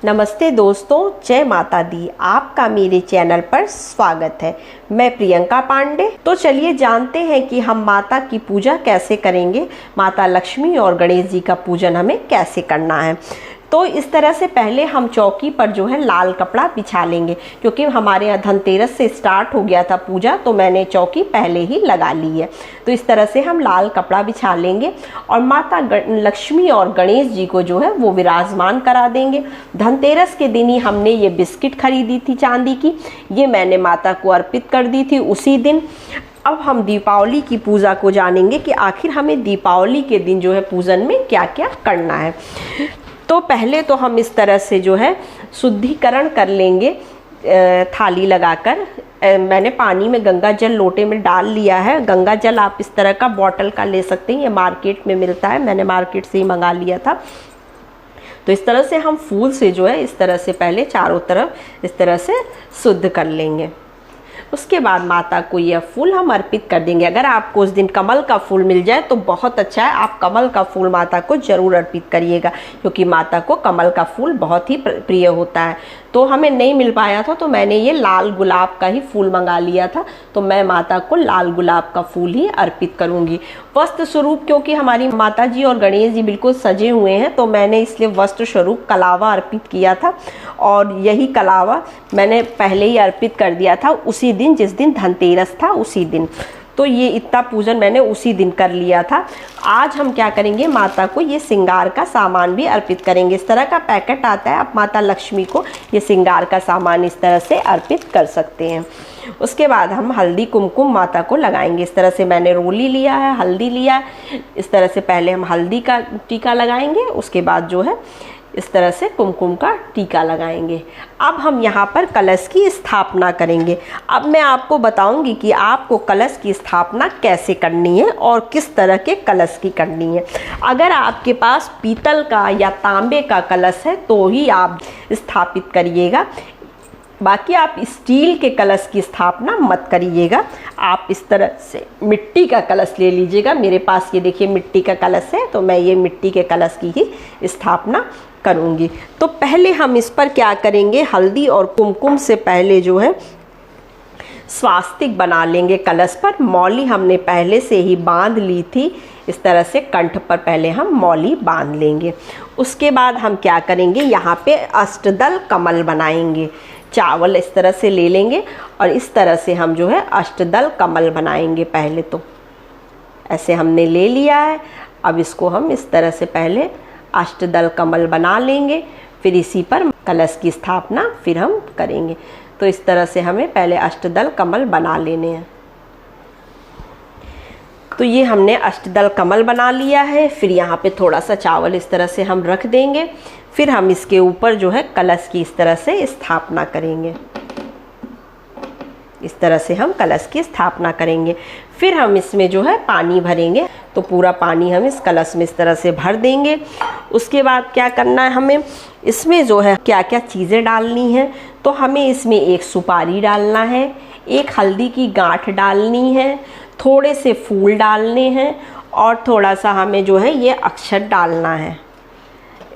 नमस्ते दोस्तों, जय माता दी। आपका मेरे चैनल पर स्वागत है। मैं प्रियंका पांडे। तो चलिए जानते हैं कि हम माता की पूजा कैसे करेंगे। माता लक्ष्मी और गणेश जी का पूजन हमें कैसे करना है। तो इस तरह से पहले हम चौकी पर जो है लाल कपड़ा बिछा लेंगे, क्योंकि हमारे यहाँ धनतेरस से स्टार्ट हो गया था पूजा, तो मैंने चौकी पहले ही लगा ली है। तो इस तरह से हम लाल कपड़ा बिछा लेंगे और माता लक्ष्मी और गणेश जी को जो है वो विराजमान करा देंगे। धनतेरस के दिन ही हमने ये बिस्किट खरीदी थी चांदी की, ये मैंने माता को अर्पित कर दी थी उसी दिन। अब हम दीपावली की पूजा को जानेंगे कि आखिर हमें दीपावली के दिन जो है पूजन में क्या क्या करना है। तो पहले तो हम इस तरह से जो है शुद्धिकरण कर लेंगे। थाली लगाकर मैंने पानी में गंगा जल लोटे में डाल लिया है। गंगा जल आप इस तरह का बॉटल का ले सकते हैं, ये मार्केट में मिलता है, मैंने मार्केट से ही मंगा लिया था। तो इस तरह से हम फूल से जो है इस तरह से पहले चारों तरफ इस तरह से शुद्ध कर लेंगे। उसके बाद माता को यह फूल हम अर्पित कर देंगे। अगर आपको उस दिन कमल का फूल मिल जाए तो बहुत अच्छा है, आप कमल का फूल माता को जरूर अर्पित करिएगा, क्योंकि माता को कमल का फूल बहुत ही प्रिय होता है। तो हमें नहीं मिल पाया था तो मैंने ये लाल गुलाब का ही फूल मंगा लिया था, तो मैं माता को लाल गुलाब का फूल ही अर्पित करूंगी। वस्त्र स्वरूप, क्योंकि हमारी माता जी और गणेश जी बिल्कुल सजे हुए हैं, तो मैंने इसलिए वस्त्र स्वरूप कलावा अर्पित किया था, और यही कलावा मैंने पहले ही अर्पित कर दिया था उसी दिन, जिस दिन धनतेरस था उसी दिन। तो ये इतना पूजन मैंने उसी दिन कर लिया था। आज हम क्या करेंगे, माता को ये श्रृंगार का सामान भी अर्पित करेंगे। इस तरह का पैकेट आता है, आप माता लक्ष्मी को ये श्रृंगार का सामान इस तरह से अर्पित कर सकते हैं। उसके बाद हम हल्दी कुमकुम माता को लगाएंगे। इस तरह से मैंने रोली लिया है, हल्दी लिया है। इस तरह से पहले हम हल्दी का टीका लगाएंगे, उसके बाद जो है इस तरह से कुमकुम का टीका लगाएंगे। अब हम यहाँ पर कलश की स्थापना करेंगे। अब मैं आपको बताऊंगी कि आपको कलश की स्थापना कैसे करनी है और किस तरह के कलश की करनी है। अगर आपके पास पीतल का या तांबे का कलश है तो ही आप स्थापित करिएगा, बाकी आप स्टील के कलश की स्थापना मत करिएगा। आप इस तरह से मिट्टी का कलश ले लीजिएगा। मेरे पास ये देखिए मिट्टी का कलश है, तो मैं ये मिट्टी के कलश की ही स्थापना करूंगी। तो पहले हम इस पर क्या करेंगे, हल्दी और कुमकुम से पहले जो है स्वास्तिक बना लेंगे। कलश पर मौली हमने पहले से ही बांध ली थी, इस तरह से कंठ पर पहले हम मौली बांध लेंगे। उसके बाद हम क्या करेंगे, यहाँ पे अष्टदल कमल बनाएंगे। चावल इस तरह से ले लेंगे और इस तरह से हम जो है अष्टदल कमल बनाएंगे। पहले तो ऐसे हमने ले लिया है, अब इसको हम इस तरह से पहले अष्टदल कमल बना लेंगे, फिर इसी पर कलश की स्थापना फिर हम करेंगे। तो इस तरह से हमें पहले अष्टदल कमल बना लेने हैं। तो ये हमने अष्टदल कमल बना लिया है। फिर यहाँ पे थोड़ा सा चावल इस तरह से हम रख देंगे, फिर हम इसके ऊपर जो है कलश की इस तरह से स्थापना करेंगे। इस तरह से हम कलश की स्थापना करेंगे। फिर हम इसमें जो है पानी भरेंगे, तो पूरा पानी हम इस कलश में इस तरह से भर देंगे। उसके बाद क्या करना है, हमें इसमें जो है क्या क्या चीज़ें डालनी है। तो हमें इसमें एक सुपारी डालना है, एक हल्दी की गांठ डालनी है, थोड़े से फूल डालने हैं, और थोड़ा सा हमें जो है ये अक्षत डालना है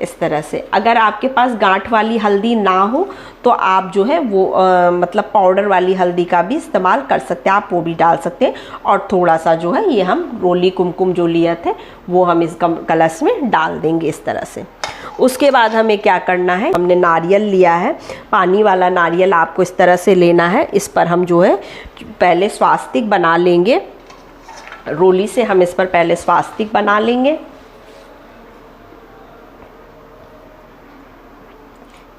इस तरह से। अगर आपके पास गांठ वाली हल्दी ना हो तो आप जो है वो मतलब पाउडर वाली हल्दी का भी इस्तेमाल कर सकते हैं, आप वो भी डाल सकते हैं। और थोड़ा सा जो है ये हम रोली कुमकुम जो लिए थे वो हम इस कलश में डाल देंगे इस तरह से। उसके बाद हमें क्या करना है, हमने नारियल लिया है, पानी वाला नारियल आपको इस तरह से लेना है। इस पर हम जो है पहले स्वास्तिक बना लेंगे। रोली से हम इस पर पहले स्वास्तिक बना लेंगे।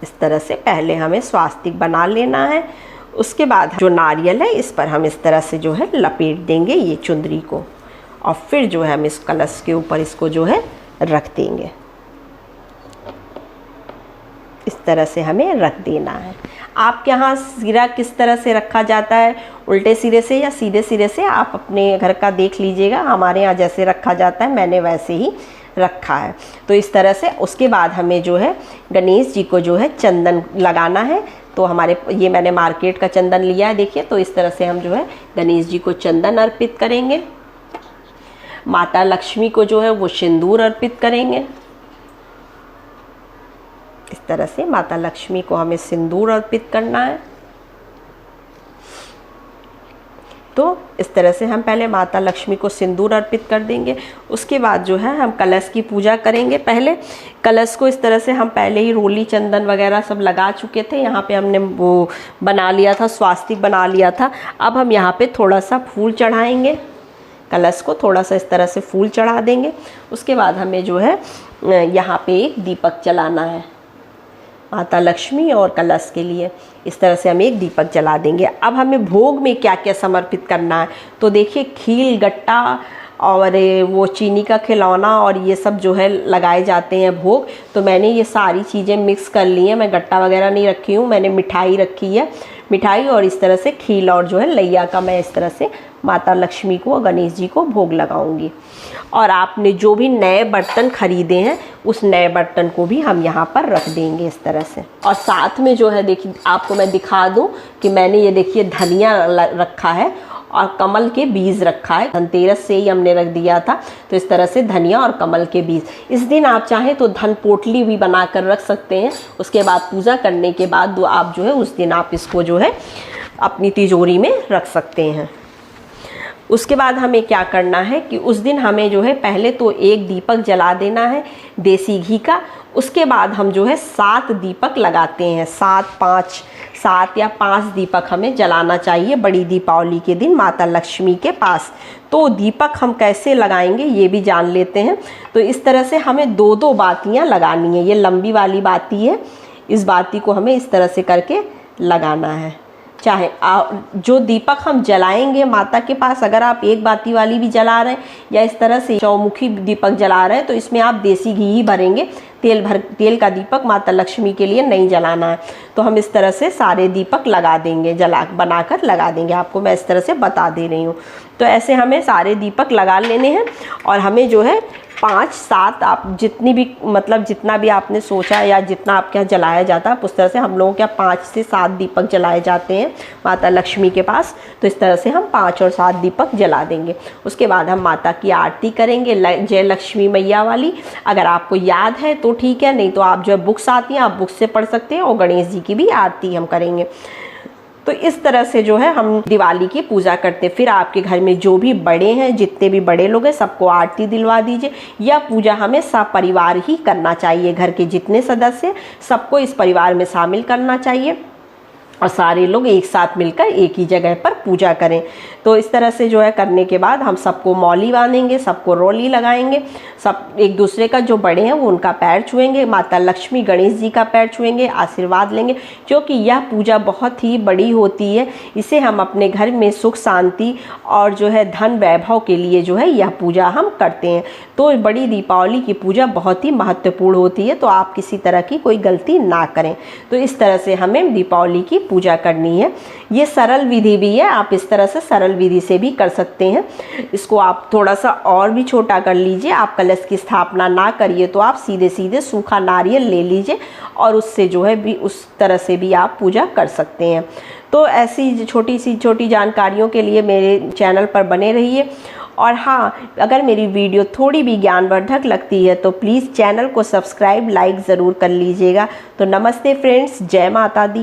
इस तरह से पहले हमें स्वास्तिक बना लेना है। उसके बाद जो नारियल है इस पर हम इस तरह से जो है लपेट देंगे ये चुंदरी को, और फिर जो है हम इस कलश के ऊपर इसको जो है रख देंगे। इस तरह से हमें रख देना है। आपके यहाँ सिरा किस तरह से रखा जाता है, उल्टे सिरे से या सीधे सिरे से, आप अपने घर का देख लीजिएगा। हमारे यहाँ जैसे रखा जाता है मैंने वैसे ही रखा है। तो इस तरह से उसके बाद हमें जो है गणेश जी को जो है चंदन लगाना है। तो हमारे ये मैंने मार्केट का चंदन लिया है, देखिए। तो इस तरह से हम जो है गणेश जी को चंदन अर्पित करेंगे। माता लक्ष्मी को जो है वो सिंदूर अर्पित करेंगे। इस तरह से माता लक्ष्मी को हमें सिंदूर अर्पित करना है। तो इस तरह से हम पहले माता लक्ष्मी को सिंदूर अर्पित कर देंगे। उसके बाद जो है हम कलश की पूजा करेंगे। पहले कलश को इस तरह से हम पहले ही रोली चंदन वगैरह सब लगा चुके थे। यहाँ पे हमने वो बना लिया था, स्वास्तिक बना लिया था। अब हम यहाँ पे थोड़ा सा फूल चढ़ाएंगे, कलश को थोड़ा सा इस तरह से फूल चढ़ा देंगे। उसके बाद हमें जो है यहाँ पे एक दीपक जलाना है माता लक्ष्मी और कलश के लिए। इस तरह से हम एक दीपक जला देंगे। अब हमें भोग में क्या क्या समर्पित करना है, तो देखिए खील, गट्टा और वो चीनी का खिलौना और ये सब जो है लगाए जाते हैं भोग। तो मैंने ये सारी चीज़ें मिक्स कर ली हैं। मैं गट्टा वगैरह नहीं रखी हूँ, मैंने मिठाई रखी है, मिठाई और इस तरह से खील और जो है लैया का मैं इस तरह से माता लक्ष्मी को और गणेश जी को भोग लगाऊंगी। और आपने जो भी नए बर्तन खरीदे हैं उस नए बर्तन को भी हम यहाँ पर रख देंगे इस तरह से। और साथ में जो है देखिए आपको मैं दिखा दूँ कि मैंने ये देखिए धनिया रखा है और कमल के बीज रखा है। धनतेरस से ही हमने रख दिया था। तो इस तरह से धनिया और कमल के बीज, इस दिन आप चाहें तो धन पोटली भी बना कर रख सकते हैं। उसके बाद पूजा करने के बाद आप जो है उस दिन आप इसको जो है अपनी तिजोरी में रख सकते हैं। उसके बाद हमें क्या करना है कि उस दिन हमें जो है पहले तो एक दीपक जला देना है देसी घी का। उसके बाद हम जो है 7 दीपक लगाते हैं, 7 या 5 दीपक हमें जलाना चाहिए बड़ी दीपावली के दिन माता लक्ष्मी के पास। तो दीपक हम कैसे लगाएंगे ये भी जान लेते हैं। तो इस तरह से हमें 2-2 बातियां लगानी है। ये लंबी वाली बाती है, इस बाती को हमें इस तरह से करके लगाना है। चाहे जो दीपक हम जलाएंगे माता के पास, अगर आप एक बाती वाली भी जला रहे हैं या इस तरह से चौमुखी दीपक जला रहे हैं तो इसमें आप देसी घी ही भरेंगे। तेल का दीपक माता लक्ष्मी के लिए नहीं जलाना है। तो हम इस तरह से सारे दीपक लगा देंगे, बनाकर लगा देंगे। आपको मैं इस तरह से बता दे रही हूँ। तो ऐसे हमें सारे दीपक लगा लेने हैं। और हमें जो है 5-7 आप जितनी भी मतलब जितना भी आपने सोचा या जितना आपके यहाँ जलाया जाता है उस तरह से हम लोगों के यहाँ 5 से 7 दीपक जलाए जाते हैं माता लक्ष्मी के पास। तो इस तरह से हम 5 और 7 दीपक जला देंगे। उसके बाद हम माता की आरती करेंगे जय लक्ष्मी मैया वाली। अगर आपको याद है तो ठीक है, नहीं तो आप जो है बुक्स आती हैं आप बुक्स से पढ़ सकते हैं। और गणेश जी की भी आरती हम करेंगे। तो इस तरह से जो है हम दिवाली की पूजा करते हैं। फिर आपके घर में जो भी बड़े हैं, जितने भी बड़े लोग हैं, सबको आरती दिलवा दीजिए। यह पूजा हमें सपरिवार ही करना चाहिए। घर के जितने सदस्य सबको इस परिवार में शामिल करना चाहिए और सारे लोग एक साथ मिलकर एक ही जगह पर पूजा करें। तो इस तरह से जो है करने के बाद हम सबको मौली बांधेंगे, सबको रोली लगाएंगे। सब एक दूसरे का जो बड़े हैं वो उनका पैर छुएंगे, माता लक्ष्मी गणेश जी का पैर छुएंगे, आशीर्वाद लेंगे। क्योंकि यह पूजा बहुत ही बड़ी होती है। इसे हम अपने घर में सुख शांति और जो है धन वैभव के लिए जो है यह पूजा हम करते हैं। तो बड़ी दीपावली की पूजा बहुत ही महत्वपूर्ण होती है। तो आप किसी तरह की कोई गलती ना करें। तो इस तरह से हमें दीपावली की पूजा करनी है। ये सरल विधि भी है, आप इस तरह से सरल विधि से भी कर सकते हैं। इसको आप थोड़ा सा और भी छोटा कर लीजिए। आप कलश की स्थापना ना करिए तो आप सीधे सीधे सूखा नारियल ले लीजिए और उससे जो है भी उस तरह से भी आप पूजा कर सकते हैं। तो ऐसी छोटी जानकारियों के लिए मेरे चैनल पर बने रहिए। और हाँ, अगर मेरी वीडियो थोड़ी भी ज्ञानवर्धक लगती है तो प्लीज़ चैनल को सब्सक्राइब, लाइक ज़रूर कर लीजिएगा। तो नमस्ते फ्रेंड्स, जय माता दी।